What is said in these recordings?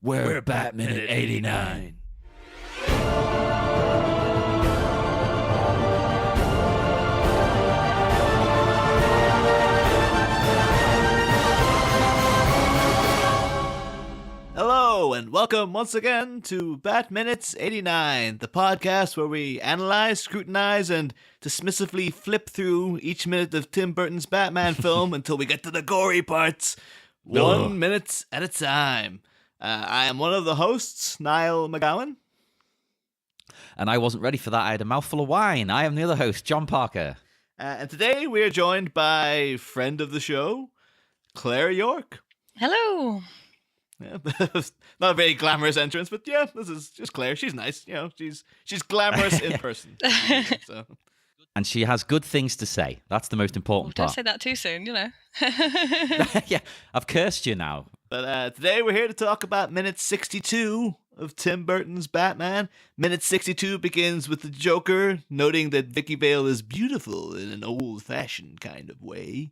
We're Batman at 89. Hello, and welcome once again to Bat Minutes 89, the podcast where we analyze, scrutinize, and dismissively flip through each minute of Tim Burton's Batman film until we get to the gory parts, 1 minute at a time. I am one of the hosts, Niall McGowan. And I wasn't ready for that. I had a mouthful of wine. I am the other host, John Parker. And today we are joined by friend of the show, Claire York. Hello. Yeah, not a very glamorous entrance, but yeah, this is just Claire. She's nice, you know. She's glamorous in person. So. And she has good things to say. That's the most important Don't part. say that too soon, you know. Yeah, I've cursed you now. But today we're here to talk about minute 62 of Tim Burton's Batman. Minute 62 begins with the Joker noting that Vicki Vale is beautiful in an old-fashioned kind of way,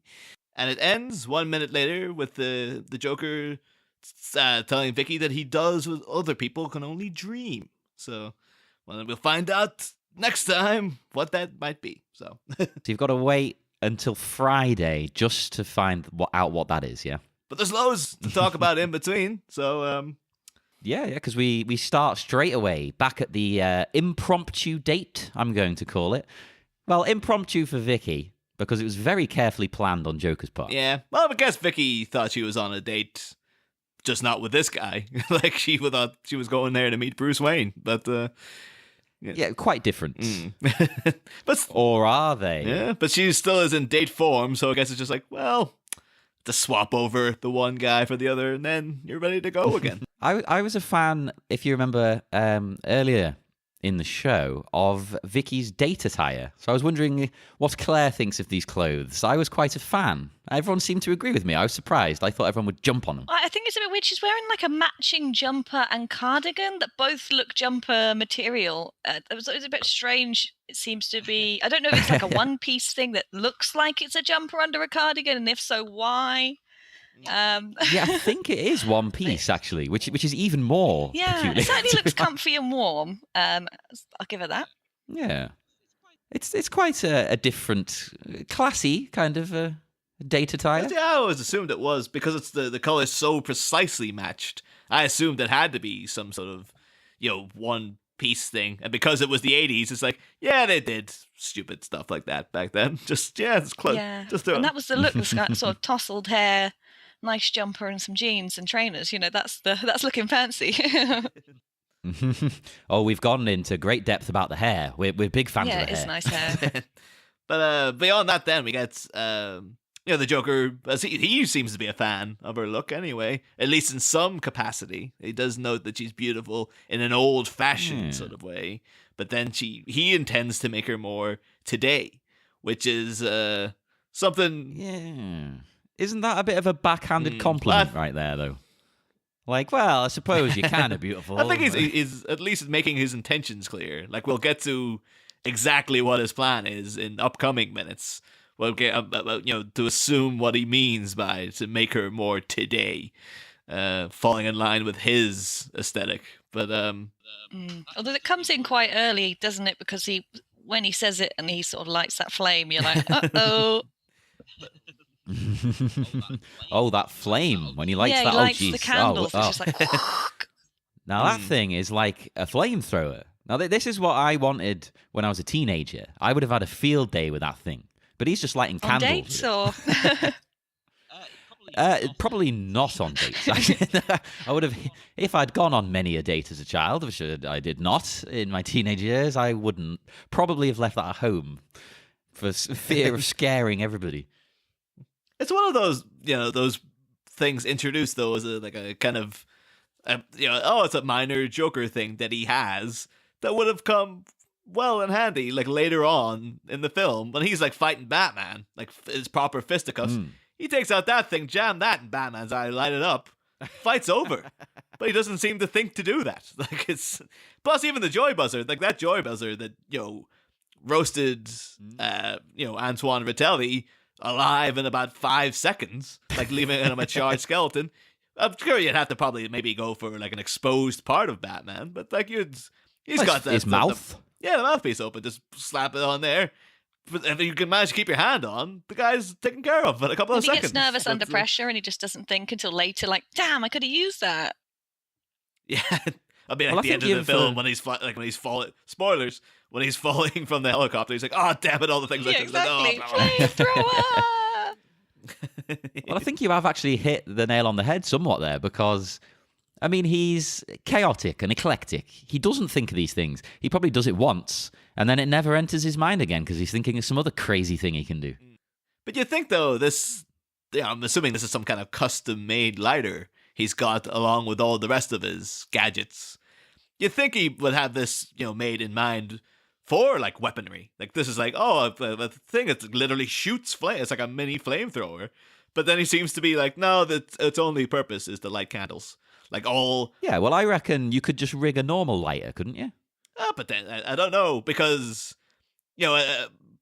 and it ends 1 minute later with the Joker telling Vicki that he does what other people can only dream. So, well, we'll find out next time what that might be. So you've got to wait until Friday just to find out what that is, yeah? But there's loads to talk about in between, so... Yeah, because we start straight away back at the impromptu date, I'm going to call it. Well, impromptu for Vicki, because it was very carefully planned on Joker's part. Yeah, well, I guess Vicki thought she was on a date... just not with this guy. Like, she thought she was going there to meet Bruce Wayne, but yeah, quite different. But or are they? Yeah, but she still is in date form, so I guess it's just like, well, to swap over the one guy for the other, and then you're ready to go again. I was a fan, if you remember earlier in the show, of Vicky's date attire. So I was wondering what Claire thinks of these clothes. I was quite a fan. Everyone seemed to agree with me. I was surprised. I thought everyone would jump on them. I think it's a bit weird. She's wearing like a matching jumper and cardigan that both look jumper material. It was a bit strange. It seems to be, I don't know if it's like a one-piece thing that looks like it's a jumper under a cardigan, and if so, why? Yeah, I think it is one piece actually, which is even more. Yeah, peculiar. it certainly looks comfy and warm. I'll give it that. Yeah, it's quite a different, classy kind of date attire. Yeah, I always assumed it was because it's the color so precisely matched. I assumed it had to be some sort of one piece thing, and because it was the 80s, it's like they did stupid stuff like that back then. Just it's close. Yeah, just do it. And that was the look. The sort of tousled hair. Nice jumper and some jeans and trainers. That's looking fancy. Oh, we've gone into great depth about the hair. We're big fans of the hair. Yeah, it's nice hair. But beyond that, then we get the Joker. He seems to be a fan of her look anyway, at least in some capacity. He does note that she's beautiful in an old-fashioned sort of way, but then he intends to make her more today, which is something. Yeah. Isn't that a bit of a backhanded compliment right there, though? Like, well, I suppose you're kind of beautiful. I think he's at least making his intentions clear. Like, we'll get to exactly what his plan is in upcoming minutes. We'll get, to assume what he means by to make her more today, falling in line with his aesthetic. But although it comes in quite early, doesn't it? Because when he says it and he sort of lights that flame, you're like, uh-oh. Oh, that flame when he lights that. He lights the candles. It's just like. Now that thing is like a flamethrower. Now this is what I wanted when I was a teenager. I would have had a field day with that thing. But he's just lighting on candles. Dates or? Probably not on dates. I would have, if I'd gone on many a date as a child, which I did not in my teenage years. I wouldn't probably have left that at home for fear of scaring everybody. It's one of those, those things introduced, though, as a kind of, it's a minor Joker thing that he has that would have come well in handy, like, later on in the film, when he's, like, fighting Batman, like, his proper fisticuffs. He takes out that thing, jam that in Batman's eye, light it up, fight's over. But he doesn't seem to think to do that. Like, plus, even the Joy Buzzer, like, that Joy Buzzer that, roasted, Antoine Vitelli alive in about 5 seconds, like leaving him a charred skeleton. I'm sure you'd have to probably maybe go for like an exposed part of Batman, but like he's got that his mouth. the mouthpiece open. Just slap it on there. But if you can manage to keep your hand on, the guy's taken care of in a couple of Maybe he seconds. gets nervous under pressure and he just doesn't think until later, like, damn, I could have used that. Yeah, I mean, at the end of the film when he's falling. Spoilers. When he's falling from the helicopter, he's like, "Oh, damn it! All the things I could have done." Exactly. Flamethrower. Well, I think you have actually hit the nail on the head somewhat there because, I mean, he's chaotic and eclectic. He doesn't think of these things. He probably does it once, and then it never enters his mind again because he's thinking of some other crazy thing he can do. But you think, though, I'm assuming this is some kind of custom-made lighter he's got along with all the rest of his gadgets. You'd think he would have this, made in mind for, like, weaponry. Like, this is like, a thing that literally shoots flame. It's like a mini flamethrower. But then he seems to be like, no, that its only purpose is to light candles. Like, all... Yeah, well, I reckon you could just rig a normal lighter, couldn't you? But then, I don't know, because,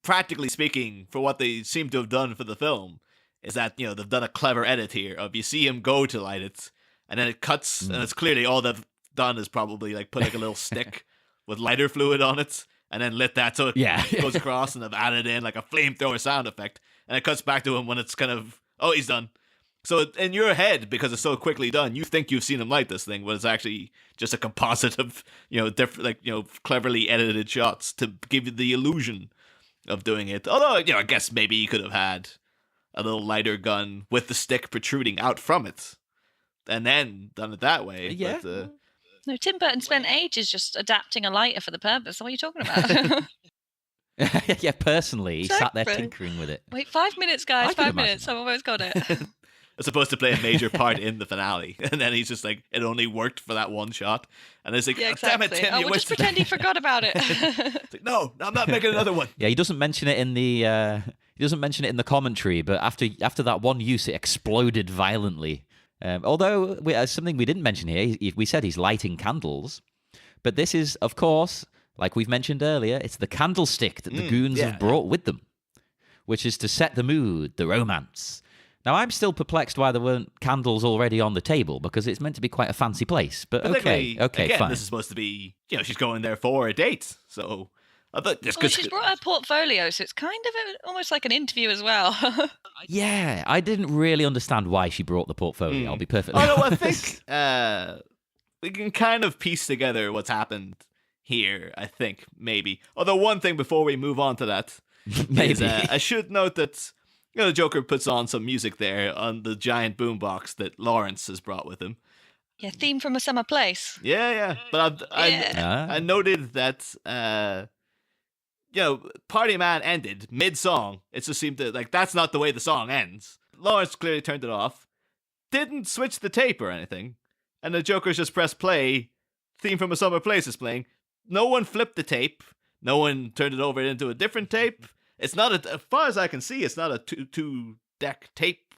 practically speaking, for what they seem to have done for the film, is that, they've done a clever edit here of you see him go to light it, and then it cuts, and it's clearly all they've done is probably, like, put, like, a little stick with lighter fluid on it, and then lit that so it goes across, and they've added in, like, a flamethrower sound effect, and it cuts back to him when it's kind of, he's done. So in your head, because it's so quickly done, you think you've seen him light this thing, but it's actually just a composite of, different, like, cleverly edited shots to give you the illusion of doing it. Although, I guess maybe you could have had a little lighter gun with the stick protruding out from it, and then done it that way. Yeah. But, No, Tim Burton spent ages just adapting a lighter for the purpose. What are you talking about? Yeah, personally, he sat there Exactly. tinkering with it. Wait, 5 minutes, guys. I can 5 minutes. imagine I've almost got it. it's supposed to play a major part in the finale, and then he's just like, it only worked for that one shot, and it's like, Yeah, damn exactly. it, Tim, you We'll just wasted pretend he forgot about it. It's like, no, I'm not making another one. Yeah, he doesn't mention it in the commentary, but after that one use, it exploded violently. Although something we didn't mention here, we said he's lighting candles, but this is, of course, like we've mentioned earlier, it's the candlestick that the goons have brought with them, which is to set the mood, the romance. Now, I'm still perplexed why there weren't candles already on the table, because it's meant to be quite a fancy place. But okay, again, fine. this is supposed to be, she's going there for a date, so I thought just Well, she's brought her portfolio, so it's kind of almost like an interview as well. Yeah, I didn't really understand why she brought the portfolio. I'll be perfectly honest. I think we can kind of piece together what's happened here, I think, maybe. Although one thing before we move on to that Maybe. is I should note that the Joker puts on some music there on the giant boombox that Lawrence has brought with him. Yeah, theme from a summer place. Yeah. But I noted that Party Man ended mid-song. It just seemed to, like, that's not the way the song ends. Lawrence clearly turned it off, didn't switch the tape or anything, and the Joker's just pressed play, theme from a summer place is playing. No one flipped the tape. No one turned it over into a different tape. It's not, as far as I can see, it's not a two-deck tape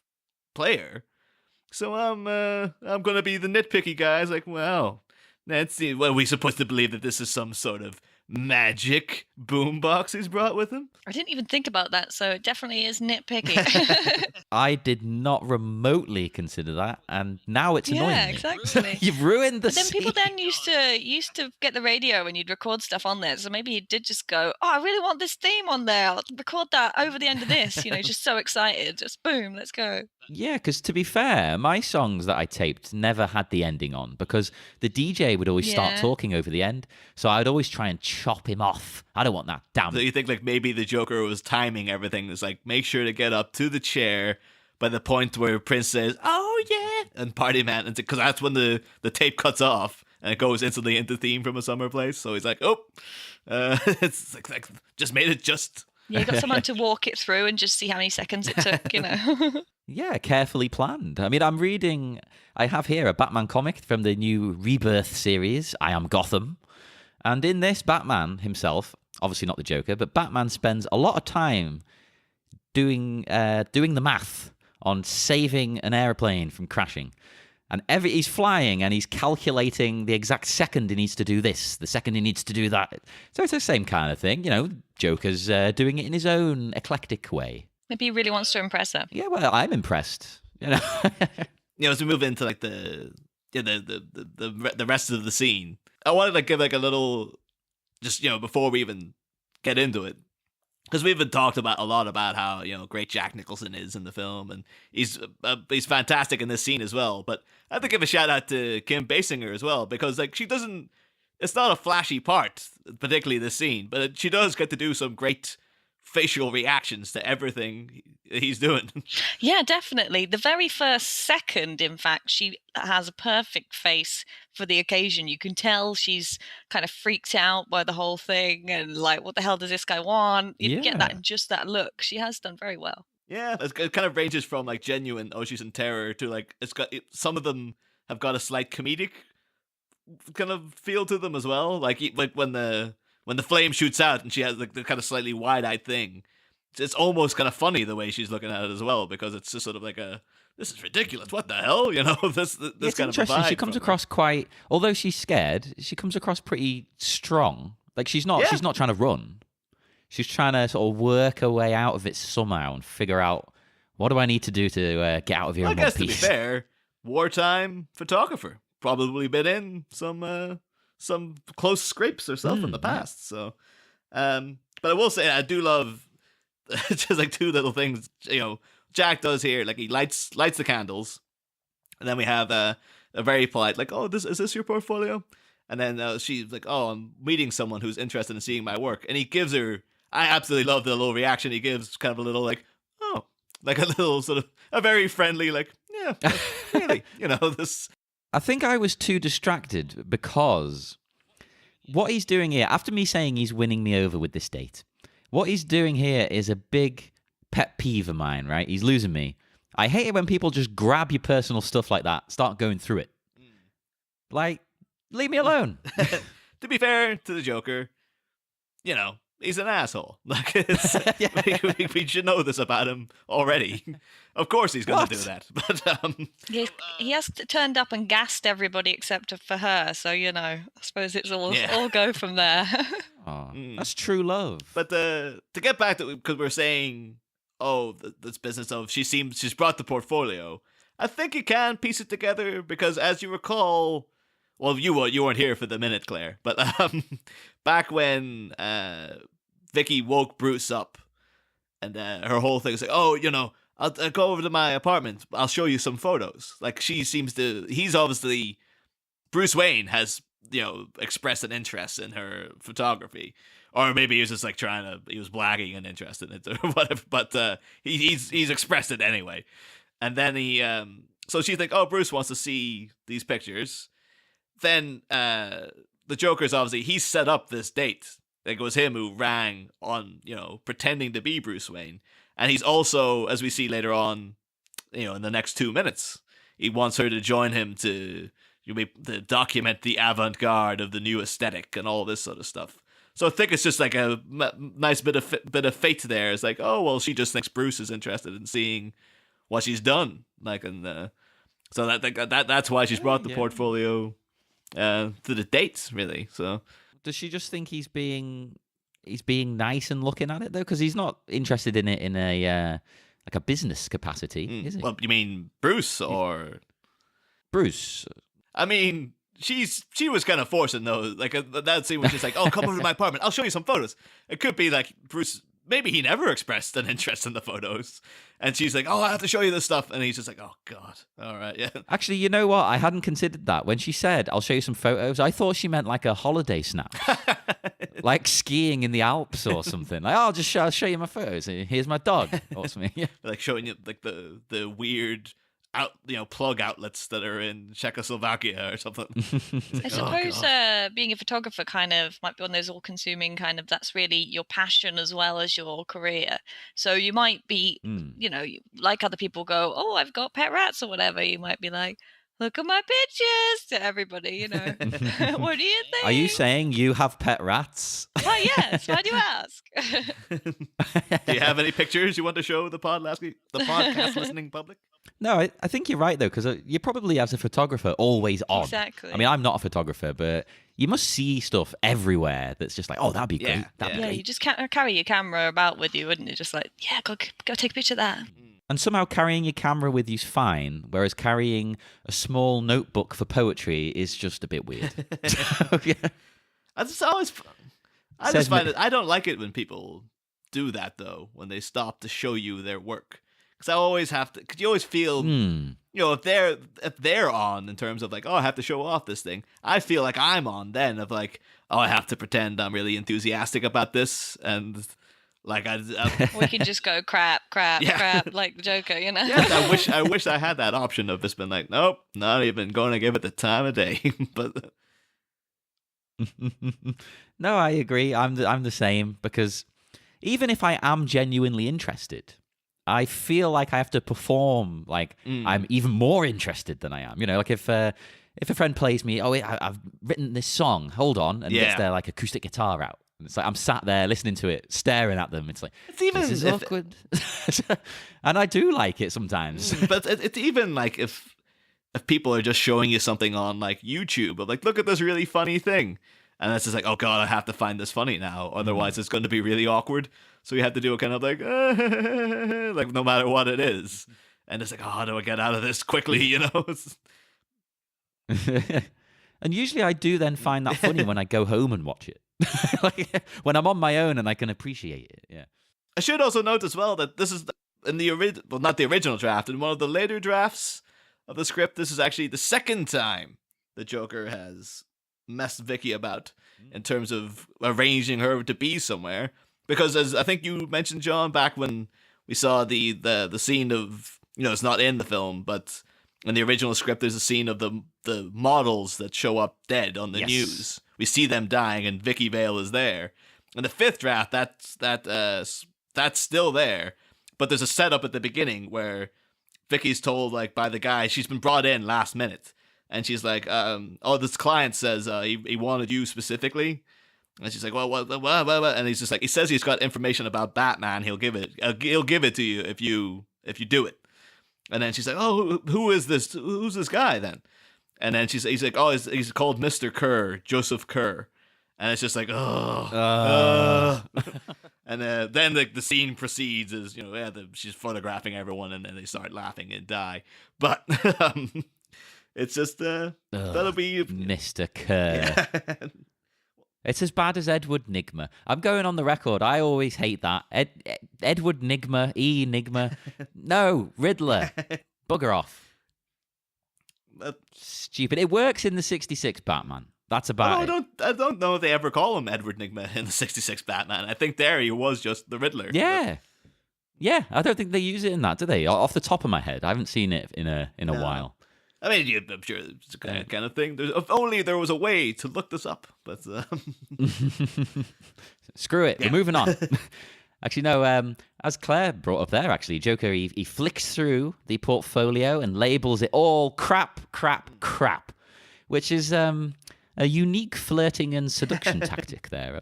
player. So I'm gonna be the nitpicky guy. It's like, well, let's see. What are we supposed to believe, that this is some sort of magic boombox he's brought with him? I didn't even think about that, so it definitely is nitpicky. I did not remotely consider that, and now it's annoying Yeah, me. exactly. You've ruined the But then people scene. then used to get the radio and you'd record stuff on there. So maybe he did just go, oh, I really want this theme on there. I'll record that over the end of this. Just so excited. Just boom, let's go. Yeah, because to be fair, my songs that I taped never had the ending on, because the DJ would always start Yeah. talking over the end, so I'd always try and chop him off. I don't want that. Damn So it. you think, like, maybe the Joker was timing everything. It's like, make sure to get up to the chair by the point where Prince says, oh yeah, and Party Man, because that's when the tape cuts off and it goes instantly into theme from a summer place. So he's like, it's like just made it just. Yeah, you got someone to walk it through and just see how many seconds it took. Yeah, carefully planned. I mean, I have here a Batman comic from the new Rebirth series, I Am Gotham. And in this, Batman himself, obviously not the Joker, but Batman spends a lot of time doing the math on saving an airplane from crashing. And he's flying and he's calculating the exact second he needs to do this, the second he needs to do that. So it's the same kind of thing. Joker's doing it in his own eclectic way. Maybe he really wants to impress her. Yeah, well, I'm impressed. as we move into like the rest of the scene, I wanted to give like a little, just before we even get into it, because we've been talked about a lot about how great Jack Nicholson is in the film, and he's fantastic in this scene as well. But I have to give a shout out to Kim Basinger as well, because like she doesn't. It's not a flashy part, particularly this scene, but she does get to do some great facial reactions to everything he's doing. Yeah, definitely. The very first second, in fact, she has a perfect face for the occasion. You can tell she's kind of freaked out by the whole thing and like, what the hell does this guy want? You get that in just that look. She has done very well. Yeah, it kind of ranges from like genuine, oh, she's in terror, to like some of them have got a slight comedic kind of feel to them as well. Like when the flame shoots out and she has like the kind of slightly wide-eyed thing, it's almost kind of funny the way she's looking at it as well, because it's just sort of like this is ridiculous. What the hell? This it's kind of interesting. She comes across quite, although she's scared, she comes across pretty strong. Like she's not trying to run. She's trying to sort of work her way out of it somehow and figure out, what do I need to do to get out of here in one piece? I guess to be fair, wartime photographer, probably been in some close scrapes herself in the past. So, but I will say I do love just like two little things. Jack does here. Like he lights the candles, and then we have a very polite like, "Oh, is this your portfolio?" And then she's like, "Oh, I'm meeting someone who's interested in seeing my work." And he gives her. I absolutely love the little reaction he gives. Kind of a little like, "Oh," like a little sort of a very friendly like, "Yeah, really," this. I think I was too distracted, because what he's doing here, after me saying he's winning me over with this date, what he's doing here is a big pet peeve of mine, right? He's losing me. I hate it when people just grab your personal stuff like that, start going through it. Like, leave me alone. To be fair to the Joker, he's an asshole. Like, we should know this about him already. Of course he's going to do that. But he has turned up and gassed everybody except for her. So, I suppose it's all go from there. Oh, that's true love. But to get back to, because we're saying, this business of she's brought the portfolio. I think you can piece it together, because as you recall, well, you weren't here for the minute, Claire, but back when Vicki woke Bruce up, and her whole thing is like, I'll go over to my apartment. I'll show you some photos. Like he's obviously, Bruce Wayne has, expressed an interest in her photography. Or maybe he was just like he was blagging an interest in it or whatever. But he's expressed it anyway. And then so she's like, oh, Bruce wants to see these pictures. Then the Joker's obviously, he set up this date. Like, it was him who rang on, pretending to be Bruce Wayne. And he's also, as we see later on, in the next 2 minutes, he wants her to join him to document the avant-garde of the new aesthetic and all this sort of stuff. So I think it's just like a nice bit of fate there. It's like, oh, well, she just thinks Bruce is interested in seeing what she's done. Like, and so that's why she's brought the portfolio to the dates, really. So does she just think he's being nice and looking at it though? Because he's not interested in it in a like a business capacity, is he? Well, you mean Bruce or Bruce? I mean, she was kind of forcing those. Like that scene was just like, oh, come over to my apartment. I'll show you some photos. It could be like Bruce. Maybe he never expressed an interest in the photos. And she's like, oh, I have to show you this stuff. And he's just like, oh, God. All right, yeah. Actually, you know what? I hadn't considered that. When she said, I'll show you some photos, I thought she meant like a holiday snap. Like skiing in the Alps or something. Like, oh, I'll show you my photos. Here's my dog or something. Yeah. Like showing you like the weird plug outlets that are in Czechoslovakia or something. I suppose being a photographer kind of might be one of those all-consuming kind of, that's really your passion as well as your career. So you might be, like other people go, oh, I've got pet rats or whatever. You might be like, look at my pictures to everybody, What do you think? Are you saying you have pet rats? Well, yes. Why do you ask? Do you have any pictures you want to show the podcast listening public? No, I think you're right, though, because you're probably, as a photographer, always on. Exactly. I mean, I'm not a photographer, but you must see stuff everywhere that's just like, oh, that'd be great. That'd be great. You just carry your camera about with you, wouldn't you? Just like, yeah, go take a picture of that. And somehow carrying your camera with you's fine, whereas carrying a small notebook for poetry is just a bit weird. So, yeah. I just always, I Says just find me- it. I don't like it when people do that though. When they stop to show you their work, because I always have to. Because you always feel, you know, if they're on in terms of like, oh, I have to show off this thing. I feel like I'm on then of like, oh, I have to pretend I'm really enthusiastic about this and. Like we can just go crap, like the Joker, you know. Yes, I wish I had that option of just been like, nope, not even going to give it the time of day. But no, I agree. I'm the same, because even if I am genuinely interested, I feel like I have to perform like I'm even more interested than I am. You know, like if a friend plays me, I've written this song, hold on, and gets their like acoustic guitar out. And it's like I'm sat there listening to it, staring at them. It's like, this is awkward. And I do like it sometimes. But it's even like if people are just showing you something on like YouTube, of like, look at this really funny thing. And it's just like, oh God, I have to find this funny now. Otherwise it's going to be really awkward. So you have to do a kind of like, like no matter what it is. And it's like, oh, how do I get out of this quickly, you know? And usually I do then find that funny when I go home and watch it. Like, when I'm on my own and I can appreciate it. Yeah. I should also note as well that this is in the well, not the original draft, in one of the later drafts of the script. This is actually the second time the Joker has messed Vicki about in terms of arranging her to be somewhere. Because as I think you mentioned, John, back when we saw the scene of, you know, it's not in the film, but in the original script, there's a scene of the models that show up dead on the news. We see them dying, and Vicki Vale is there. In the fifth draft, that's still there, but there's a setup at the beginning where Vicky's told like by the guy she's been brought in last minute, and she's like, "Oh, this client says he wanted you specifically," and she's like, "Well, what?" And he's just like, he says he's got information about Batman. He'll give it to you if you do it. And then she's like, "Oh, who is this? Who's this guy then?" And then he's like, "Oh, he's called Mr. Kerr, Joseph Kerr." And it's just like, and then the scene proceeds as, you know, she's photographing everyone, and then they start laughing and die. But it's just that'll be Mr. Kerr. Yeah. It's as bad as Edward Nigma. I'm going on the record. I always hate that. Edward Nigma, Nigma. No, Riddler. Bugger off. Stupid. It works in the 66 Batman. That's about it. I don't know if they ever call him Edward Nigma in the 66 Batman. I think there he was just the Riddler. Yeah. Yeah, I don't think they use it in that, do they? Off the top of my head. I haven't seen it in a while. I mean, I'm sure it's the kind of thing. If only there was a way to look this up, but screw it. We're moving on. Actually, no. As Claire brought up there, actually, Joker he flicks through the portfolio and labels it all crap, which is a unique flirting and seduction tactic there.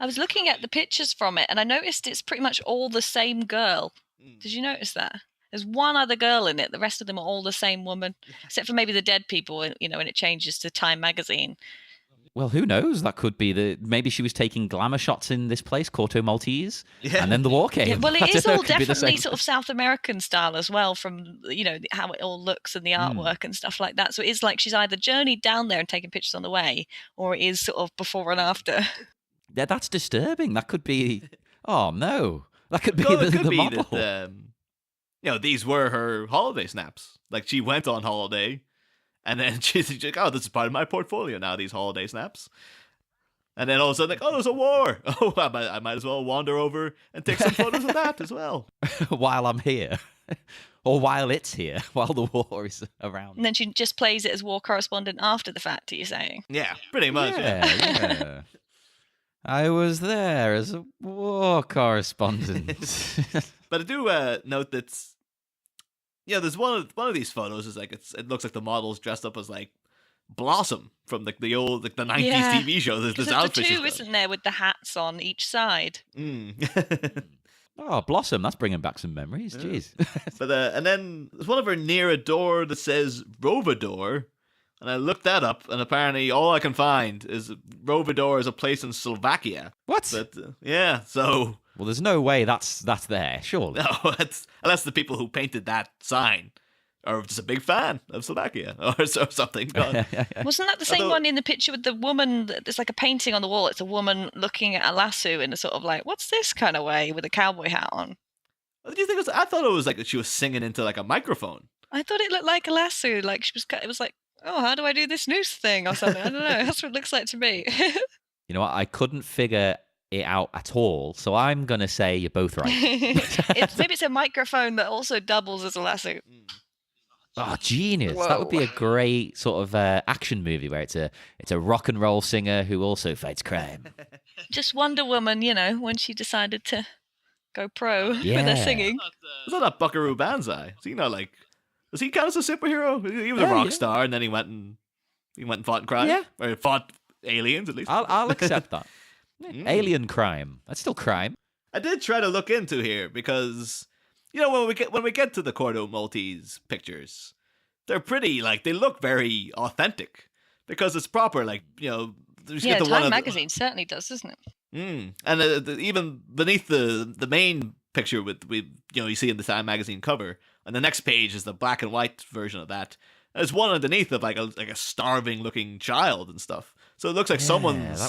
I was looking at the pictures from it, and I noticed it's pretty much all the same girl. Did you notice that? There's one other girl in it. The rest of them are all the same woman, except for maybe the dead people, you know, when it changes to Time magazine. Well, who knows? That could be maybe she was taking glamour shots in this place, Corto Maltese, and then the war came. Yeah, well, it is all definitely sort of South American style as well, from, you know, how it all looks and the artwork and stuff like that. So it is like she's either journeyed down there and taken pictures on the way, or it is sort of before and after. Yeah, that's disturbing. That could be. Oh no, that could be the model. That, you know, these were her holiday snaps. Like, she went on holiday, and then she's like, "Oh, this is part of my portfolio now, these holiday snaps." And then all of a sudden, like, "Oh, there's a war. Oh, I might as well wander over and take some photos of that as well." While I'm here. Or while it's here, while the war is around. And then she just plays it as war correspondent after the fact, are you saying? Yeah, pretty much. Yeah. I was there as a war correspondent. But I do note that, yeah, there's one of these photos is like it looks like the model's dressed up as like Blossom from like the old the 90s TV show. There's this outfit. The two, isn't there, with the hats on each side? Oh, Blossom, that's bringing back some memories. Jeez. But and then there's one of her near a door that says Rovador. And I looked that up, and apparently all I can find is Rovador is a place in Slovakia. What? But yeah, so Well, there's no way that's there, surely. No, unless the people who painted that sign are just a big fan of Slovakia or something. Wasn't that the same one in the picture with the woman? There's like a painting on the wall. It's a woman looking at a lasso in a sort of like, what's this kind of way with a cowboy hat on? What did you think? I thought it was like she was singing into like a microphone. I thought it looked like a lasso. Like she was. It was like, oh, how do I do this noose thing or something? I don't know. That's what it looks like to me. You know what? I couldn't figure it out at all, so I'm going to say you're both right. Maybe it's a microphone that also doubles as a lasso. Oh, genius. Whoa. That would be a great sort of action movie where it's a rock and roll singer who also fights crime. Just Wonder Woman, when she decided to go pro with her singing. Was that Buckaroo Banzai? Is he not like... Does he count as a superhero? He was a rock star, and then he went and fought crime? Yeah. Or fought aliens, at least. I'll accept that. Alien crime. That's still crime. I did try to look into here because... when we get to the Cordo Maltese pictures, they're pretty, they look very authentic because it's proper, Time magazine certainly does, doesn't it? And even beneath the main picture you see in the Time magazine cover, and the next page is the black and white version of that. There's one underneath of like a starving looking child and stuff. So it looks like someone's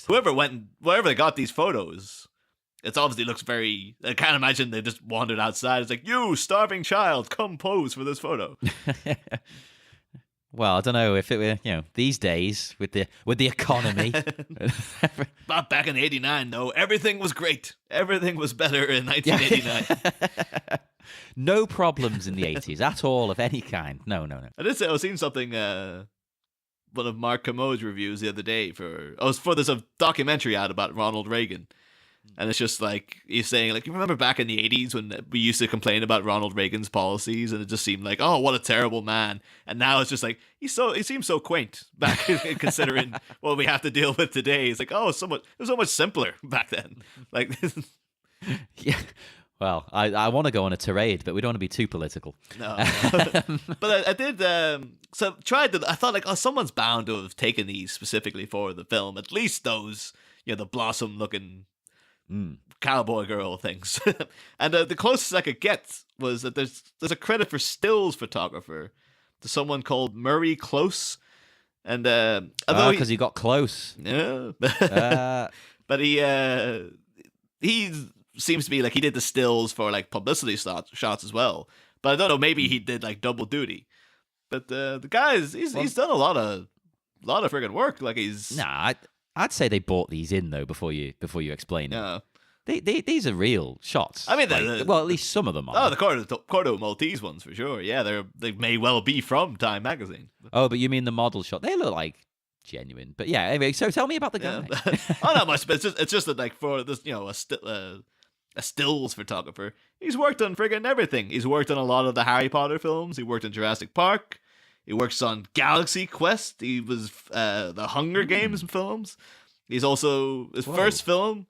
wherever they got these photos. It obviously looks very... I can't imagine they just wandered outside. It's like, you, starving child, come pose for this photo. Well, I don't know if it were, these days with the economy. But back in 89, though, everything was great. Everything was better in 1989. No problems in the 80s at all of any kind. No. I did say I was seeing something... one of Mark Kermode's reviews the other day for there's a documentary out about Ronald Reagan. And it's just like, he's saying, you remember back in the 80s when we used to complain about Ronald Reagan's policies and it just seemed like, oh, what a terrible man. And now it's just like, he seems so quaint back considering what we have to deal with today. It's like, it was so much simpler back then. Yeah. Well, I want to go on a tirade, but we don't want to be too political. No. But I did, I thought someone's bound to have taken these specifically for the film. At least those, the blossom looking cowboy girl things. And the closest I could get was that there's a credit for stills photographer to someone called Murray Close. And because he got close. Yeah. But he seems to be he did the stills for publicity shots as well. But I don't know, maybe he did double duty. But the guy he's done a lot of friggin' work. I'd say they bought these in though before you explain it. Yeah. These are real shots. I mean, at least some of them are. Oh, the Cordo Maltese ones for sure. Yeah, they may well be from Time magazine. Oh, but you mean the model shot? They look genuine. But yeah, anyway. So tell me about the guy. Not much. But it's just that for this, a stills photographer, he's worked on friggin' everything. He's worked on a lot of the Harry Potter films. He worked in Jurassic Park. He works on Galaxy Quest. He was the Hunger Games films. He's also his first film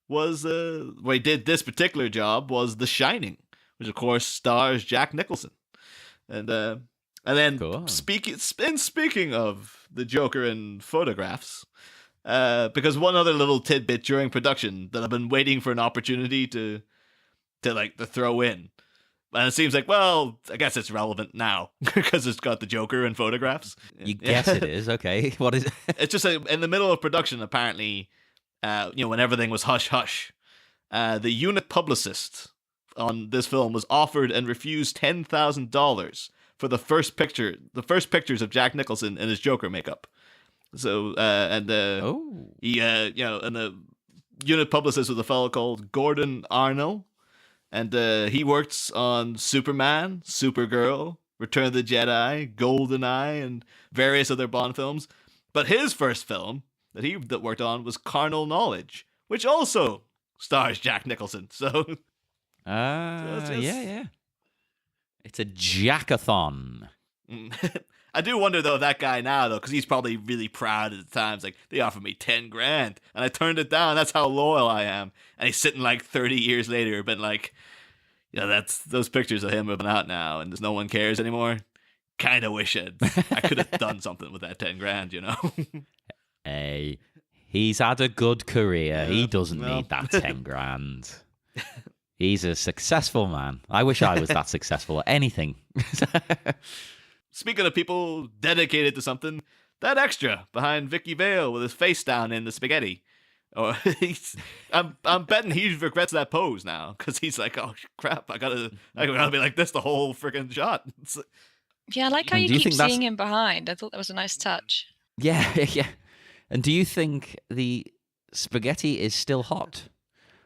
was where he did this particular job was The Shining, which of course stars Jack Nicholson. And then cool. Speaking of the Joker in photographs, because one other little tidbit during production that I've been waiting for an opportunity to throw in. And it seems well, I guess it's relevant now because it's got the Joker in photographs. You guess it is, okay. What is it? It's just in the middle of production, apparently, when everything was hush-hush, the unit publicist on this film was offered and refused $10,000 for the first pictures of Jack Nicholson in his Joker makeup. So, and the unit publicist was a fellow called Gordon Arnell. And he works on Superman, Supergirl, Return of the Jedi, GoldenEye, and various other Bond films. But his first film that he worked on was Carnal Knowledge, which also stars Jack Nicholson. So, yeah. It's a jackathon. I do wonder, though, that guy now, though, because he's probably really proud at the time. It's they offered me $10,000, and I turned it down. That's how loyal I am. And he's sitting 30 years later, but that's those pictures of him have been out now, and no one cares anymore. Kind of wish I could have done something with that $10,000, Hey, he's had a good career. He doesn't need that $10,000. He's a successful man. I wish I was that successful at anything. Speaking of people dedicated to something, that extra behind Vicki Vale with his face down in the spaghetti. Or I'm betting he regrets that pose now because he's like, oh crap, I gotta be like this the whole freaking shot. Yeah, I like how And you do you keep think that's- seeing him behind. I thought that was a nice touch. Yeah, yeah. And do you think the spaghetti is still hot?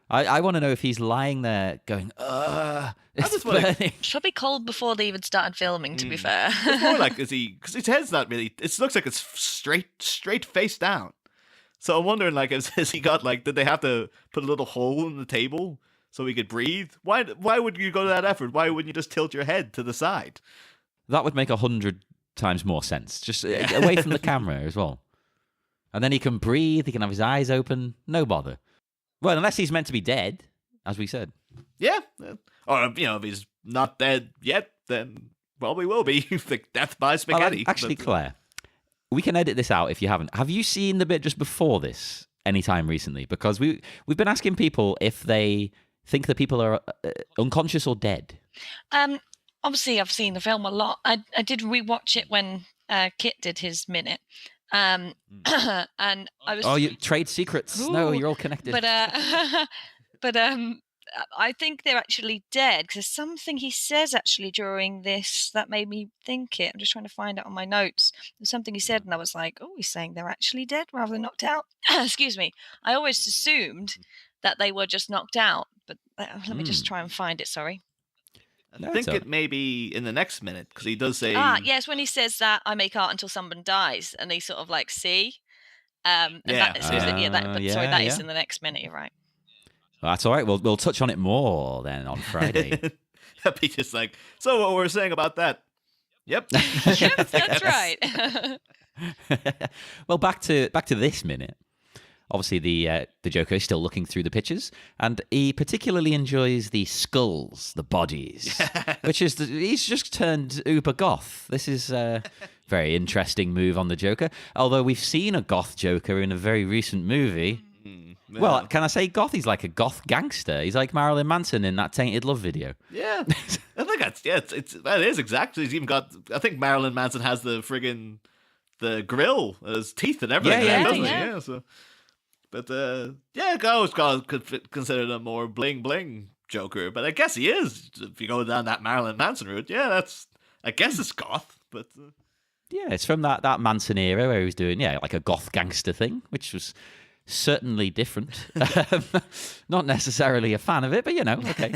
I want to know if he's lying there going, it's just wanna- burning. It's probably cold before they even started filming, to be fair. It's more like because his head's not really. It looks like it's straight face down. So I'm wondering, like, has he got like? Did they have to put a little hole in the table so he could breathe? Why would you go to that effort? Why wouldn't you just tilt your head to the side? That would make 100 times more sense. Just away from the camera as well. And then he can breathe. He can have his eyes open. No bother. Well, unless he's meant to be dead, as we said. Yeah, or if he's not dead yet, then probably will be. Like death by spaghetti. Well, actually, Claire, we can edit this out if you haven't. Have you seen the bit just before this anytime recently? Because we've been asking people if they think that people are unconscious or dead. Obviously, I've seen the film a lot. I did rewatch it when Kit did his minute. And I was. Oh, you trade secrets. Ooh, no, you're all connected. But I think they're actually dead because there's something he says actually during this that made me think it. I'm just trying to find it on my notes. There's something he said, and I was like, "Oh, he's saying they're actually dead rather than knocked out." Excuse me. I always assumed that they were just knocked out, but let me just try and find it. Sorry. I think it may be in the next minute because he does say. Yes, when he says that I make art until someone dies, and they sort of like see. And Yeah. sorry, that is yeah. in the next minute. You're right. Well, that's all right. We'll touch on it more then on Friday. Yep, he's just like, so what we're saying about that? Yep. Yep, that's right. Well, back to this minute. Obviously, the Joker is still looking through the pictures, and he particularly enjoys the skulls, the bodies, which is he's just turned uber goth. This is a very interesting move on the Joker. Although we've seen a goth Joker in a very recent movie. Yeah. Well, can I say goth? He's like a goth gangster. He's like Marilyn Manson in that Tainted Love video. Yeah, I think that is exactly. He's even got. I think Marilyn Manson has the friggin' the grill, his teeth and everything. Yeah, doesn't he? yeah. Yeah. So, but I always considered a more bling bling Joker. But I guess he is. If you go down that Marilyn Manson route, yeah, I guess it's goth. But Yeah, it's from that Manson era where he was doing like a goth gangster thing, which was certainly different. Not necessarily a fan of it, but okay.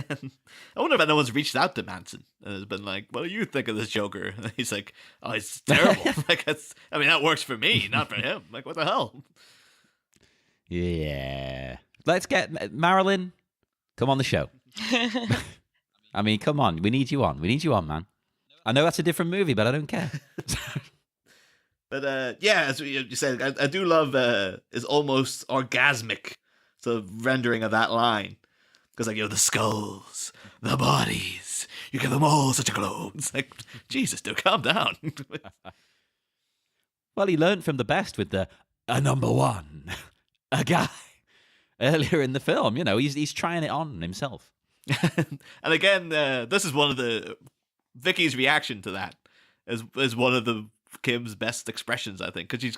I wonder if anyone's reached out to Manson and has been like, "What do you think of this Joker?" And he's like, "Oh, it's terrible." Like, that works for me, not for him. Like, what the hell? Yeah. Let's get Marilyn. Come on the show. I mean, come on. We need you on. We need you on, man. I know that's a different movie, but I don't care. But as you said, I do love his almost orgasmic sort of rendering of that line. Because the skulls, the bodies, you give them all such a glow. It's like, Jesus, dude, calm down. Well, he learned from the best with the number one, a guy, earlier in the film. He's trying it on himself. And again, this is one of the Vicky's reaction to that is one of the Kim's best expressions, I think, because she's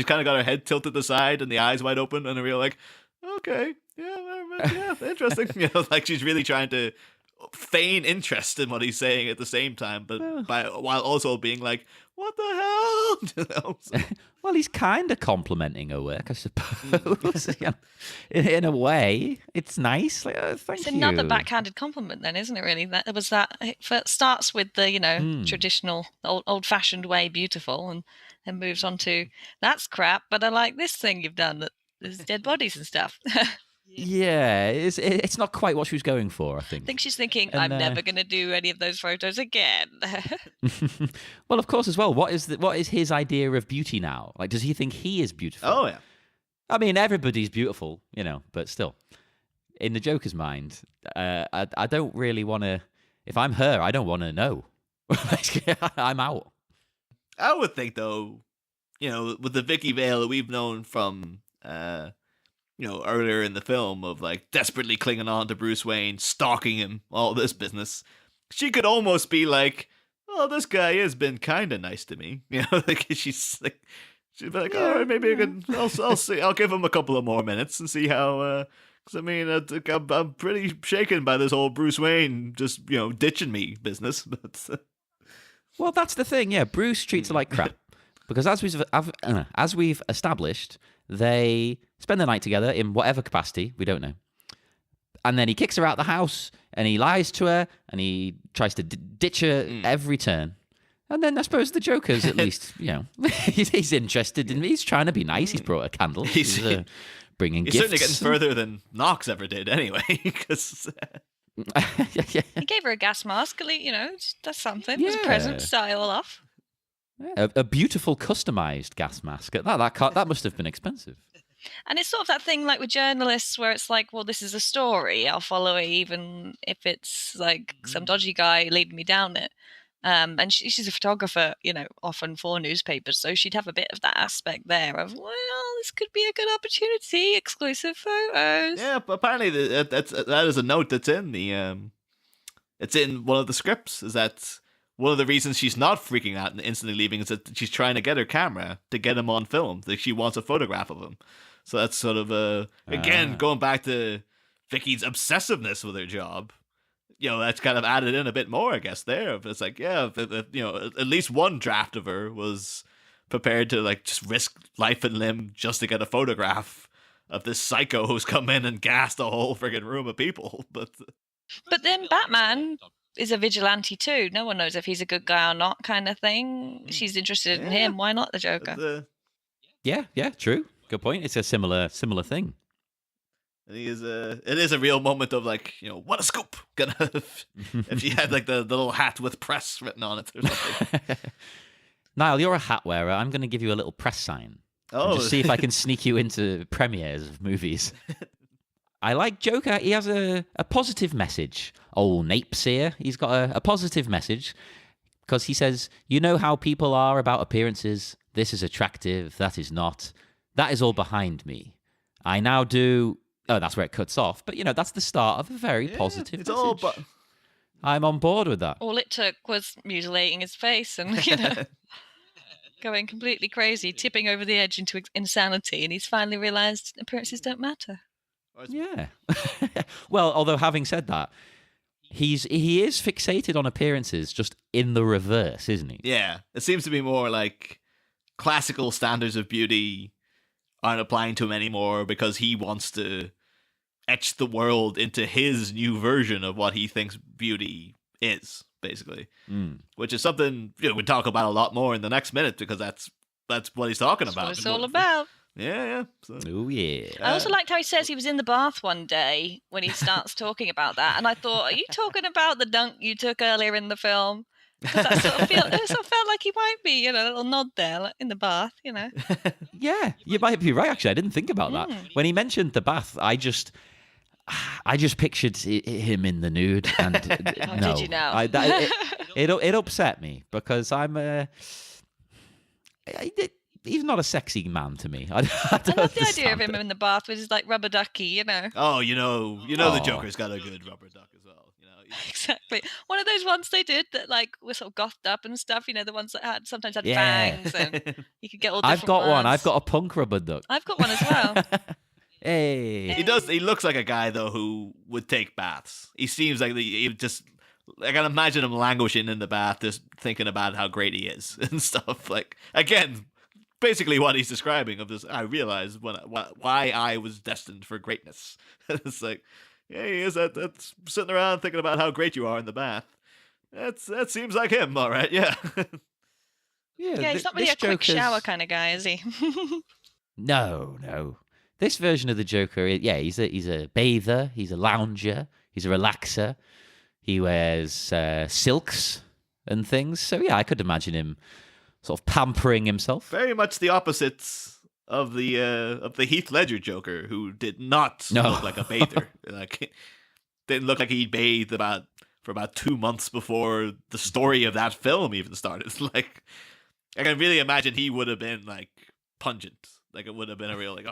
kind of got her head tilted to the side and the eyes wide open, and we're like, okay, yeah, interesting. Like she's really trying to feign interest in what he's saying at the same time, but while also being like, what the hell? Well, he's kind of complimenting her work, I suppose. In a way, it's nice. Like, thank you. It's another backhanded compliment, then, isn't it? Really, it starts with the traditional, old-fashioned way, beautiful, and then moves on to that's crap, but I like this thing you've done. That there's dead bodies and stuff. Yeah, it's not quite what she was going for, I think. I think she's thinking, I'm never going to do any of those photos again. Well, of course, as well. What is his idea of beauty now? Like, does he think he is beautiful? Oh, yeah. I mean, everybody's beautiful, but still. In the Joker's mind, I don't really want to... If I'm her, I don't want to know. I'm out. I would think, though, with the Vicki Vale that we've known from... earlier in the film of like desperately clinging on to Bruce Wayne, stalking him, all this business. She could almost be like, "Oh, this guy has been kind of nice to me," like she'd be like, "All right, maybe I can. I'll see. I'll give him a couple of more minutes and see how." Because I mean, I'm pretty shaken by this whole Bruce Wayne just ditching me business. But Well, that's the thing. Yeah, Bruce treats her like crap because as we've established, they spend the night together in whatever capacity, we don't know. And then he kicks her out the house and he lies to her and he tries to ditch her every turn. And then I suppose the Joker's at least, he's interested in me. He's trying to be nice. He's brought a candle. He's bringing gifts. He's certainly getting further than Knox ever did anyway. Because he gave her a gas mask. That's something. It was a present to start it all off. A beautiful customized gas mask. That must have been expensive. And it's sort of that thing like with journalists where it's like, well, this is a story. I'll follow it even if it's like some dodgy guy leading me down it. And she's a photographer, often for newspapers. So she'd have a bit of that aspect there of, well, this could be a good opportunity, exclusive photos. Yeah, but apparently that is a note that's in it's in one of the scripts, is that one of the reasons she's not freaking out and instantly leaving is that she's trying to get her camera to get him on film. Like she wants a photograph of him. So that's sort of again going back to Vicky's obsessiveness with her job. That's kind of added in a bit more, I guess. There, it's like, if at least one draft of her was prepared to like just risk life and limb just to get a photograph of this psycho who's come in and gassed a whole friggin' room of people. But then Batman is a vigilante too. No one knows if he's a good guy or not, kind of thing. She's interested in him. Why not the Joker? Yeah, true. Good point. It's a similar thing. And it is a real moment of like, what a scoop! If she had like the little hat with press written on it or something. Niall, you're a hat wearer. I'm going to give you a little press sign. Oh, just see if I can sneak you into premieres of movies. I like Joker. He has a positive message. Old Napes here. He's got a positive message because he says, you know how people are about appearances. This is attractive. That is not. That is all behind me. I now do. Oh, that's where it cuts off. But, that's the start of a very positive message. I'm on board with that. All it took was mutilating his face and, going completely crazy, tipping over the edge into insanity. And he's finally realised appearances don't matter. Yeah. Well, although having said that, he is fixated on appearances just in the reverse, isn't he? Yeah. It seems to be more like classical standards of beauty aren't applying to him anymore because he wants to etch the world into his new version of what he thinks beauty is, basically. Which is something we talk about a lot more in the next minute because that's what he's talking about. What it's all about. Yeah. So, oh, yeah. I also liked how he says he was in the bath one day when he starts talking about that. And I thought, are you talking about the dunk you took earlier in the film? Because I sort of felt like he might be, a little nod there, like in the bath, Yeah, you might be right, actually. I didn't think about that. When he mentioned the bath, I just pictured him in the nude. And no. Did you now? It upset me because he's not a sexy man to me. I love the idea of him in the bath with his like rubber ducky, Oh, the Joker's got a good rubber duck as well. Exactly. One of those ones they did that like were sort of gothed up and stuff. The ones that sometimes had fangs and you could get all different I've got ones. one. I've got a punk rubber duck. I've got one as well. Hey. He does. He looks like a guy though who would take baths. He seems like he just. I can imagine him languishing in the bath, just thinking about how great he is and stuff. Like again, basically what he's describing of this. I realized why I was destined for greatness. It's like. Yeah, he is. That's sitting around thinking about how great you are in the bath. That seems like him, all right. Yeah. Yeah, he's not really a quick shower kind of guy, is he? No. This version of the Joker, he's a bather. He's a lounger. He's a relaxer. He wears silks and things. So yeah, I could imagine him sort of pampering himself. Very much the opposites of the Heath Ledger Joker, who did not look like a bather. Like, didn't look like he bathed for about 2 months before the story of that film even started. Like, I can really imagine he would have been like pungent. Like, it would have been a real like,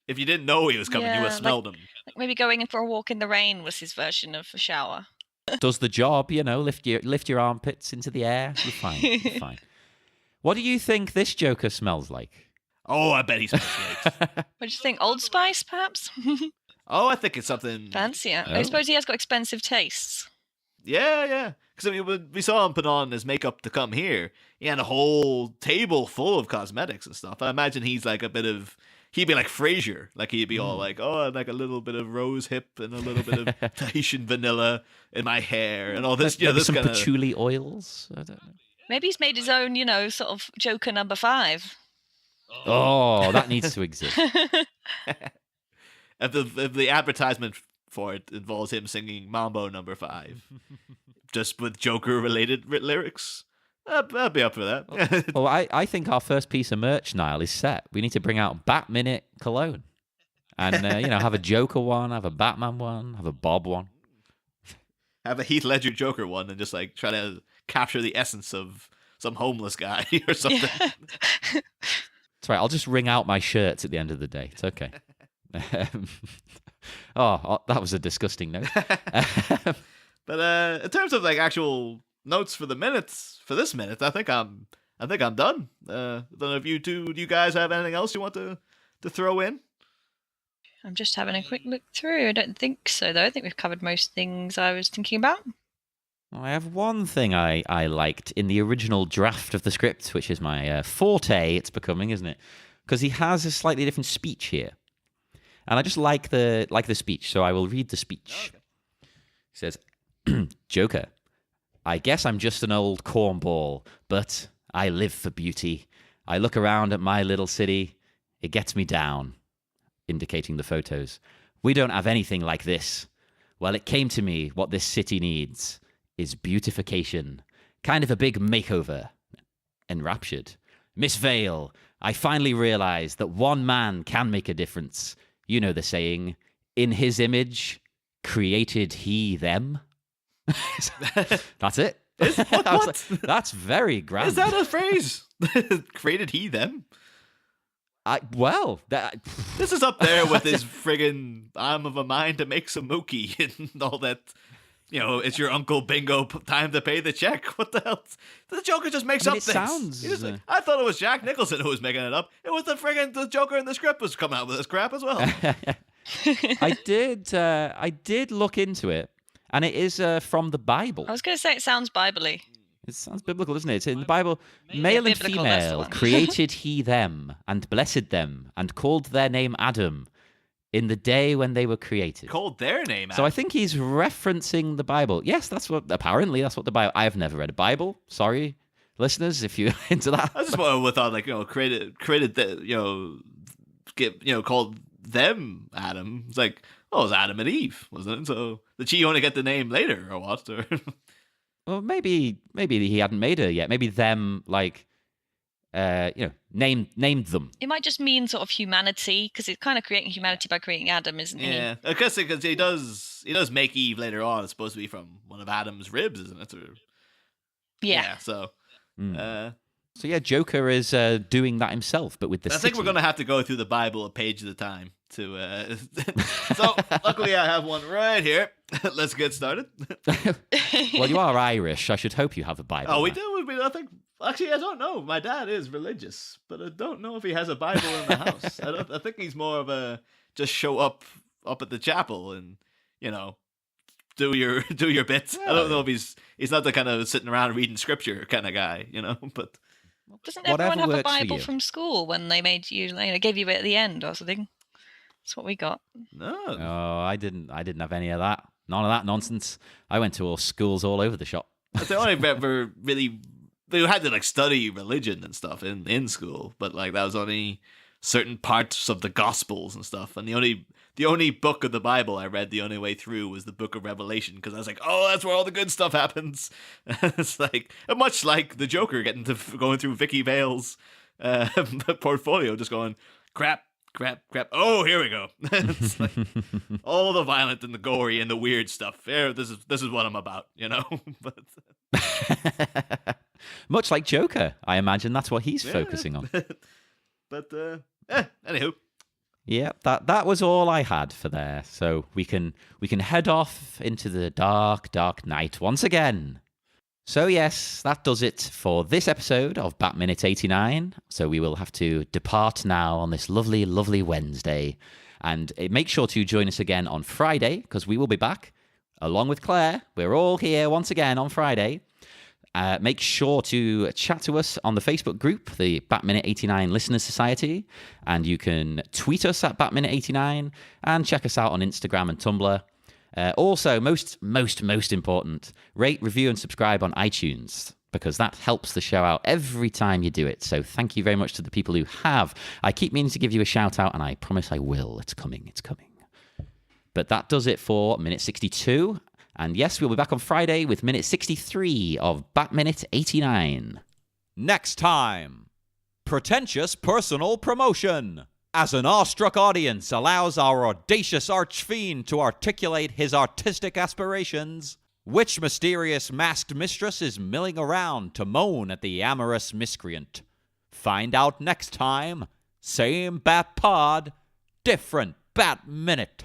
if you didn't know he was coming, you would have Yeah, smelled him. Like maybe going in for a walk in the rain was his version of a shower. Does the job, lift your armpits into the air. You're fine. You're fine. What do you think this Joker smells like? Oh, I bet he smells snakes. What do you think? Old Spice, perhaps? Oh, I think it's something Fancier. Oh. I suppose he has got expensive tastes. Yeah. Because I mean, when we saw him put on his makeup to come here, he had a whole table full of cosmetics and stuff. I imagine he'd be like Frasier. Like he'd be all like, oh, like a little bit of rose hip and a little bit of Tahitian vanilla in my hair and all this. Maybe This some kind of patchouli oils. I don't know. Maybe he's made his own, sort of Joker number 5. Oh, that needs to exist. if the advertisement for it involves him singing Mambo number 5, just with Joker related lyrics. I'd be up for that. Well, I think our first piece of merch, Niall, is set. We need to bring out Bat Minute cologne. And, have a Joker one, have a Batman one, have a Bob one. Have a Heath Ledger Joker one and just like try to capture the essence of some homeless guy or something. That's right. I'll just wring out my shirts at the end of the day. It's okay. That was a disgusting note. But in terms of like actual notes for this minute, I think I'm done. Don't know if you guys have anything else you want to throw in? I'm just having a quick look through. I don't think so, though. I think we've covered most things I was thinking about. I have one thing I liked in the original draft of the script, which is my forte it's becoming, isn't it? Because he has a slightly different speech here. And I just like the speech, so I will read the speech. Okay. He says, Joker, I guess I'm just an old cornball, but I live for beauty. I look around at my little city. It gets me down, indicating the photos. We don't have anything like this. Well, it came to me what this city needs is beautification. Kind of a big makeover. Enraptured. Miss Vale, I finally realized that one man can make a difference. You know the saying, in his image, created he them. That's it. What? That's very grand. Is that a phrase? Created he them? This is up there with his friggin' I'm of a mind to make some mookie and all that. It's your Uncle Bingo time to pay the check. What the hell? The Joker just makes up things. Sounds... I thought it was Jack Nicholson who was making it up. It was the Joker in the script was coming out with this crap as well. I did look into it, and it is from the Bible. I was going to say it sounds Bible-y. It sounds biblical, doesn't it? It's in the Bible. Male and female created he them, and blessed them, and called their name Adam, in the day when they were created. Called their name Adam. So I think he's referencing the Bible. Yes, that's what the Bible. I have never read a Bible. Sorry, listeners, if you're into that. I just thought like created that called them Adam. It's like, oh, it was Adam and Eve, wasn't it? So did she only get the name later or what? Or well, maybe he hadn't made her yet. Maybe them named them. It might just mean sort of humanity, because it's kind of creating humanity by creating Adam, isn't he? Yeah, I guess because he does make Eve later on. It's supposed to be from one of Adam's ribs, isn't it? Yeah. So. So yeah, Joker is doing that himself, but with the. I think we're going to have to go through the Bible a page at a time to. So luckily, I have one right here. Let's get started. Well, you are Irish. I should hope you have a Bible. Oh, we do. I think. Actually, I don't know. My dad is religious, but I don't know if he has a Bible in the house. I think he's more of a just show up at the chapel and do your bits. I don't know if he's not the kind of sitting around reading scripture kind of guy, But doesn't everyone have a Bible from school when they made gave you it at the end or something? That's what we got. No, I didn't have any of that. None of that nonsense. I went to all schools all over the shop. But they only ever really. They had to study religion and stuff in school, but that was only certain parts of the Gospels and stuff. And the only book of the Bible I read the only way through was the Book of Revelation, because I was like, oh, that's where all the good stuff happens. It's much like the Joker going through Vicki Vale's portfolio, just going crap. Oh, here we go. It's all the violent and the gory and the weird stuff. Here, this is what I'm about, But. Much like Joker, I imagine that's what he's focusing on. But anywho, Yeah, that was all I had for there. So we can head off into the dark, dark night once again. So yes, that does it for this episode of Bat Minute 89. So we will have to depart now on this lovely, lovely Wednesday. And make sure to join us again on Friday, because we will be back, along with Claire. We're all here once again on Friday. Make sure to chat to us on the Facebook group, the Batminute 89 Listeners Society, and you can tweet us at Batminute 89 and check us out on Instagram and Tumblr. Also, most important, rate, review, and subscribe on iTunes, because that helps the show out every time you do it. So thank you very much to the people who have. I keep meaning to give you a shout out, and I promise I will. It's coming. But that does it for minute 62. And yes, we'll be back on Friday with minute 63 of Bat Minute 89. Next time, pretentious personal promotion. As an awestruck audience allows our audacious archfiend to articulate his artistic aspirations, which mysterious masked mistress is milling around to moan at the amorous miscreant? Find out next time. Same Bat Pod, different Bat Minute.